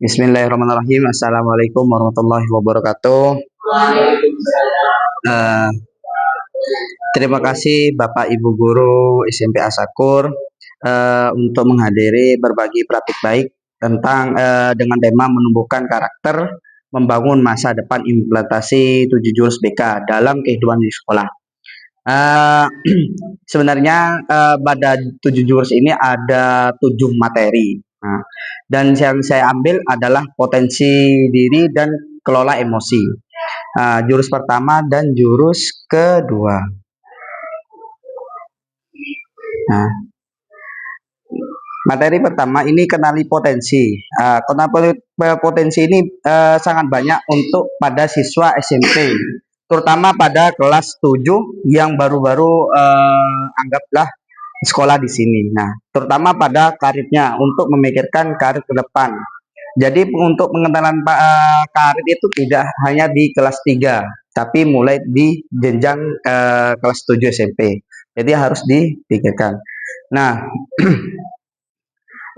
Bismillahirrahmanirrahim. Assalamualaikum warahmatullahi wabarakatuh. Eh, Terima kasih Bapak Ibu Guru SMP Asakur untuk menghadiri berbagi praktik baik tentang dengan tema menumbuhkan karakter, membangun masa depan implementasi 7 jurus BK dalam kehidupan di sekolah. Eh, Sebenarnya pada 7 jurus ini ada 7 materi. Nah, dan yang saya ambil adalah potensi diri dan kelola emosi. Jurus pertama dan jurus kedua. Nah, materi pertama ini kenali potensi. Kenapa potensi ini sangat banyak untuk pada siswa SMP, terutama pada kelas 7 yang baru-baru anggaplah sekolah di sini. Nah, terutama pada karirnya untuk memikirkan karir ke depan. Jadi untuk pengenalan karir itu tidak hanya di kelas 3, tapi mulai di jenjang kelas 7 SMP. Jadi harus dipikirkan. Nah,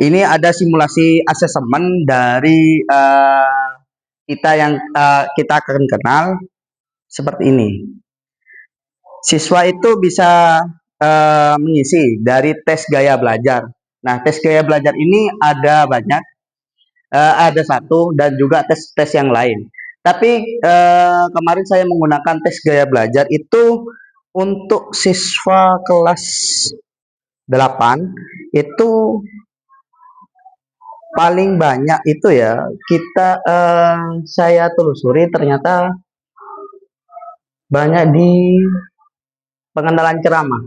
ini ada simulasi asesmen dari kita yang kita akan kenal seperti ini. Siswa itu bisa mengisi dari tes gaya belajar. Nah, tes gaya belajar ini ada banyak, ada satu dan juga tes-tes yang lain. Tapi kemarin saya menggunakan tes gaya belajar itu untuk siswa kelas 8 itu paling banyak itu ya saya telusuri ternyata banyak di pengenalan ceramah.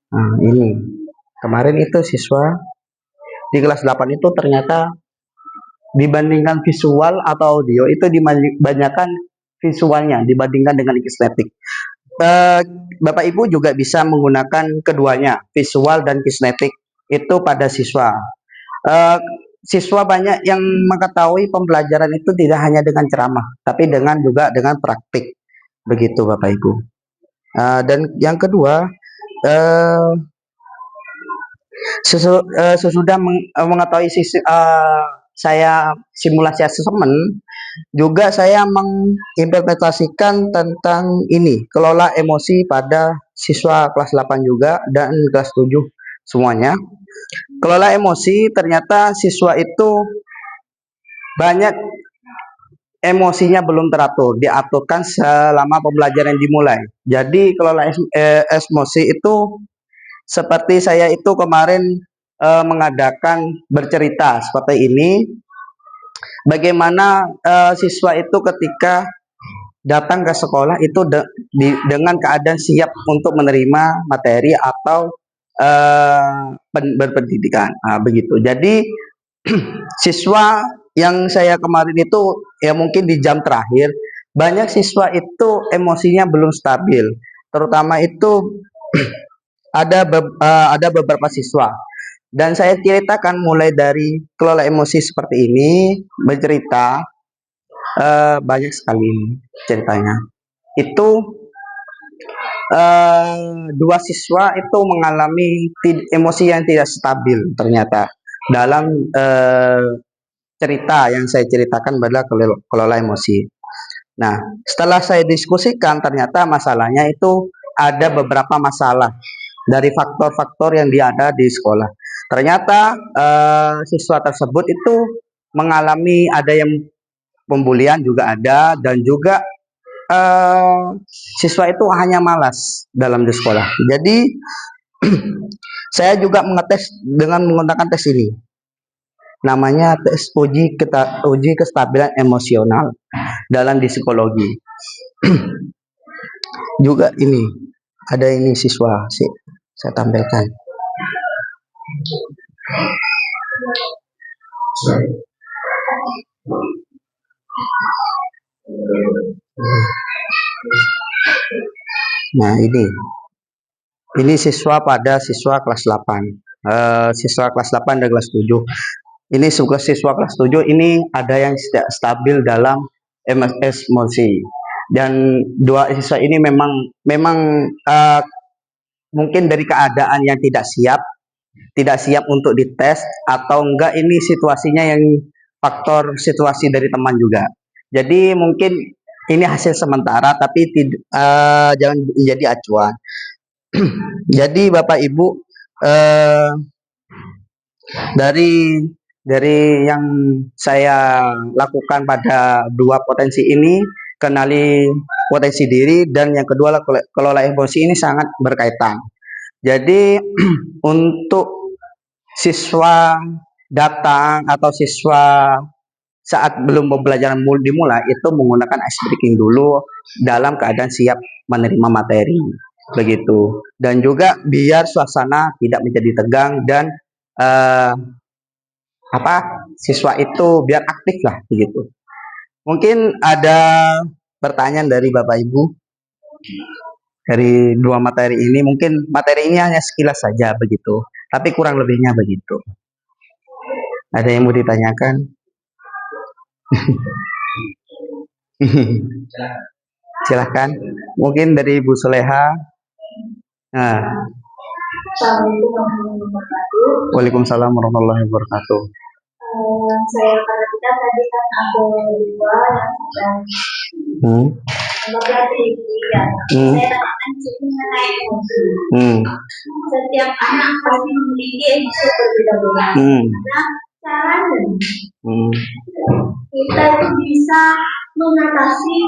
Nah, ini kemarin itu siswa di kelas 8 itu ternyata dibandingkan visual atau audio itu dibanyakan visualnya dibandingkan dengan kinetik. Bapak Ibu juga bisa menggunakan keduanya, visual dan kinetik itu pada siswa. Siswa banyak yang mengetahui pembelajaran itu tidak hanya dengan ceramah, tapi juga dengan praktik. Begitu Bapak Ibu. Dan yang kedua, sesudah mengetahui saya simulasi asesmen, juga saya mengimplementasikan tentang ini, kelola emosi pada siswa kelas 8 juga dan kelas 7 semuanya. Kelola emosi, ternyata siswa itu banyak emosinya belum teratur, diaturkan selama pembelajaran dimulai. Jadi kelola emosi itu seperti saya itu kemarin mengadakan bercerita seperti ini. Bagaimana siswa itu ketika datang ke sekolah itu dengan keadaan siap untuk menerima materi atau berpendidikan. Begitu. Jadi siswa yang saya kemarin itu ya mungkin di jam terakhir banyak siswa itu emosinya belum stabil. Terutama itu ada beberapa siswa. Dan saya ceritakan mulai dari kelola emosi seperti ini, bercerita banyak sekali ceritanya. Itu dua siswa itu mengalami emosi yang tidak stabil ternyata dalam cerita yang saya ceritakan adalah kelola emosi. Nah, setelah saya diskusikan ternyata masalahnya itu ada beberapa masalah dari faktor-faktor yang ada di sekolah. Ternyata siswa tersebut itu mengalami ada yang pembulian juga ada, dan juga siswa itu hanya malas dalam di sekolah. Jadi saya juga mengetes dengan menggunakan tes ini. Namanya tes uji kestabilan emosional dalam di psikologi. Juga ini ada ini siswa sih saya tampilkan. Nah, ini siswa pada siswa kelas 8. Siswa kelas 8 dan kelas 7. Ini siswa kelas 7 ini ada yang tidak stabil dalam emosi. Dan dua siswa ini memang mungkin dari keadaan yang tidak siap untuk dites, atau enggak ini situasinya yang faktor situasi dari teman juga. Jadi mungkin ini hasil sementara, tapi jangan menjadi acuan. Jadi Bapak Ibu, eh, dari yang saya lakukan pada dua potensi ini, kenali potensi diri, dan yang kedua kelola emosi, ini sangat berkaitan. Jadi untuk siswa datang atau siswa saat belum pembelajaran dimulai itu menggunakan ice breaking dulu dalam keadaan siap menerima materi begitu, dan juga biar suasana tidak menjadi tegang, dan eh, siswa itu biar aktif lah begitu. Mungkin ada pertanyaan dari Bapak Ibu dari dua materi ini. Mungkin materi ini hanya sekilas saja begitu, tapi kurang lebihnya begitu. Ada yang mau ditanyakan? Silahkan. Mungkin dari Ibu Soleha. Nah. Waalaikumsalam warahmatullahi wabarakatuh. Saya perhatikan tadi kan ada dua yang sedang mempelajari ya. Saya tanyakan sini mengenai emosi. Setiap anak pasti memiliki emosi berbeda-beda. Nah, caranya kita itu bisa mengatasi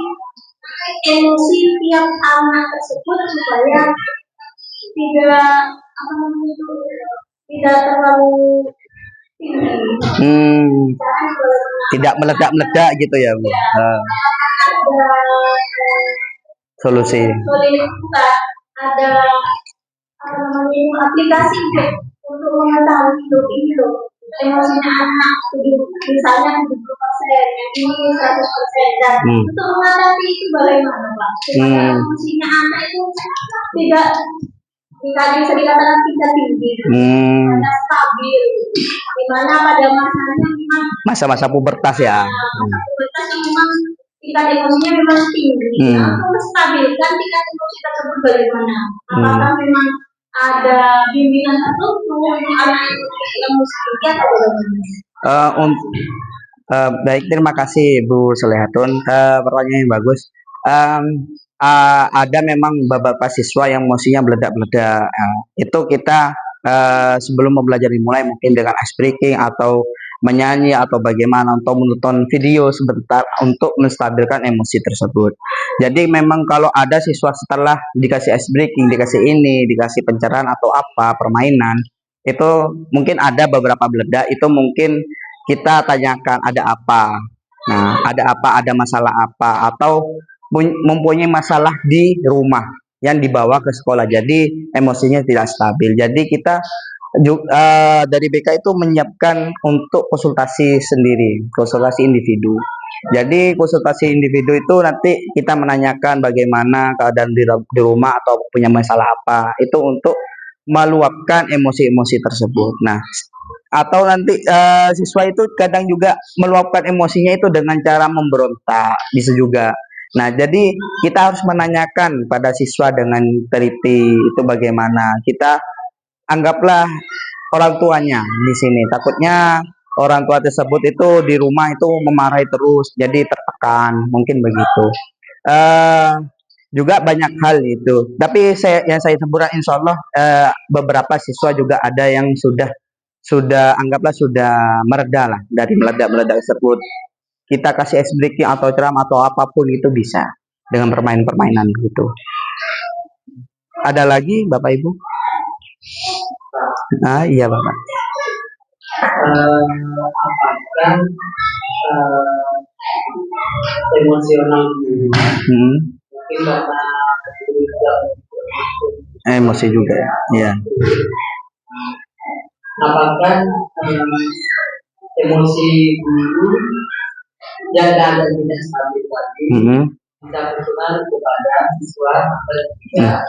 emosi tiap anak tersebut supaya tidak terlalu tidak meledak-meledak gitu ya, Bu. Solusi. Ada aplikasi untuk mengetahui ini emosinya anak, misalnya 70%, yang ini 100%, dan untuk mengatasi itu bagaimana, Pak? Supaya emosinya anak itu tidak bisa dikatakan tidak tinggi, tidak stabil, dimana pada masanya memang masa-masa pubertas ya. Pubertas yang memang tingkat emosinya memang tinggi. Nah, untuk stabilkan tingkat emosi tersebut bagaimana? Apakah memang ada bimbingan tertentu untuk anak emosi tinggi atau bagaimana? Baik, terima kasih Bu Solehatun. Pertanyaan yang bagus. Ada memang beberapa siswa yang emosinya meledak-meledak. Itu kita sebelum mempelajari mulai mungkin dengan ice breaking atau menyanyi atau bagaimana, atau menonton video sebentar untuk menstabilkan emosi tersebut. Jadi memang kalau ada siswa setelah dikasih ice breaking, dikasih pencerahan atau permainan, itu mungkin ada beberapa meledak, itu mungkin kita tanyakan ada apa. Nah, ada masalah apa, atau mempunyai masalah di rumah yang dibawa ke sekolah, jadi emosinya tidak stabil. Jadi kita dari BK itu menyiapkan untuk konsultasi sendiri, konsultasi individu. Jadi konsultasi individu itu nanti kita menanyakan bagaimana keadaan di rumah atau punya masalah apa, itu untuk meluapkan emosi-emosi tersebut. Nah, atau nanti siswa itu kadang juga meluapkan emosinya itu dengan cara memberontak, bisa juga. Nah, jadi kita harus menanyakan pada siswa dengan teliti itu bagaimana. Kita anggaplah orang tuanya di sini. Takutnya orang tua tersebut itu di rumah itu memarahi terus, jadi tertekan, mungkin begitu. Juga banyak hal itu. Tapi yang saya sebutkan, insya Allah beberapa siswa juga ada yang sudah anggaplah sudah mereda lah dari meledak-meledak tersebut. Kita kasih ice breaking atau ceramah atau apapun itu bisa dengan permainan-permainan gitu. Ada lagi Bapak Ibu? Iya Bapak. Apakah emosional mungkin karena emosi juga ya. Apakah emosi guru yang ada tidak stabil tadi bisa berpengaruh kepada siswa atau tidak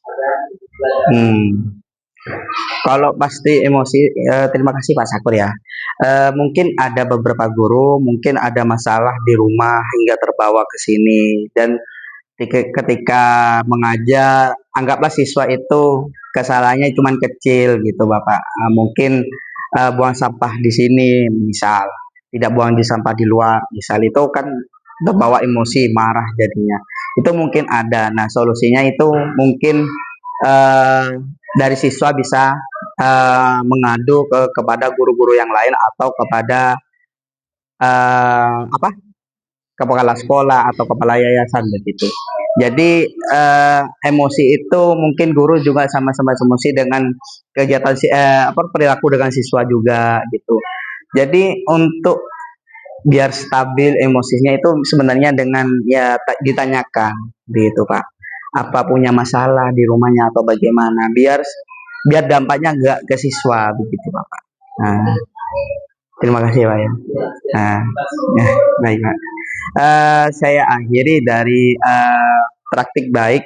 pada belajar? Kalau pasti emosi, terima kasih Pak Sakur ya. Mungkin ada beberapa guru, mungkin ada masalah di rumah hingga terbawa ke sini, dan ketika mengajar, anggaplah siswa itu kesalahannya cuma kecil gitu Bapak. Mungkin buang sampah di sini misal, tidak buang di sampah di luar misal, itu kan terbawa emosi, marah jadinya. Itu mungkin ada. Nah, solusinya itu mungkin eh, dari siswa bisa mengadu kepada guru-guru yang lain atau kepada apa, kepala sekolah atau kepala yayasan begitu. Jadi emosi itu mungkin guru juga sama-sama emosi dengan kegiatan perilaku dengan siswa juga gitu. Jadi untuk biar stabil emosinya itu sebenarnya dengan ya ditanyakan gitu Pak. Apa punya masalah di rumahnya atau bagaimana, biar biar dampaknya enggak ke siswa begitu Bapak. Nah, terima kasih Pak ya. Nah, ya, baik Pak. Saya akhiri dari praktik baik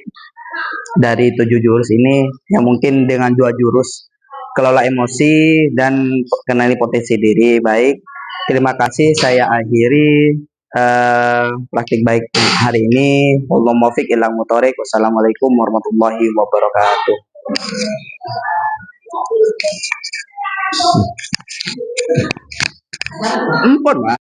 dari 7 jurus ini, yang mungkin dengan 2 jurus, kelola emosi dan kenali potensi diri baik. Terima kasih, saya akhiri praktik baik hari ini. Wallahu muwaffiq ila muthoriq. Wassalamualaikum warahmatullahi wabarakatuh. Empun, Pak.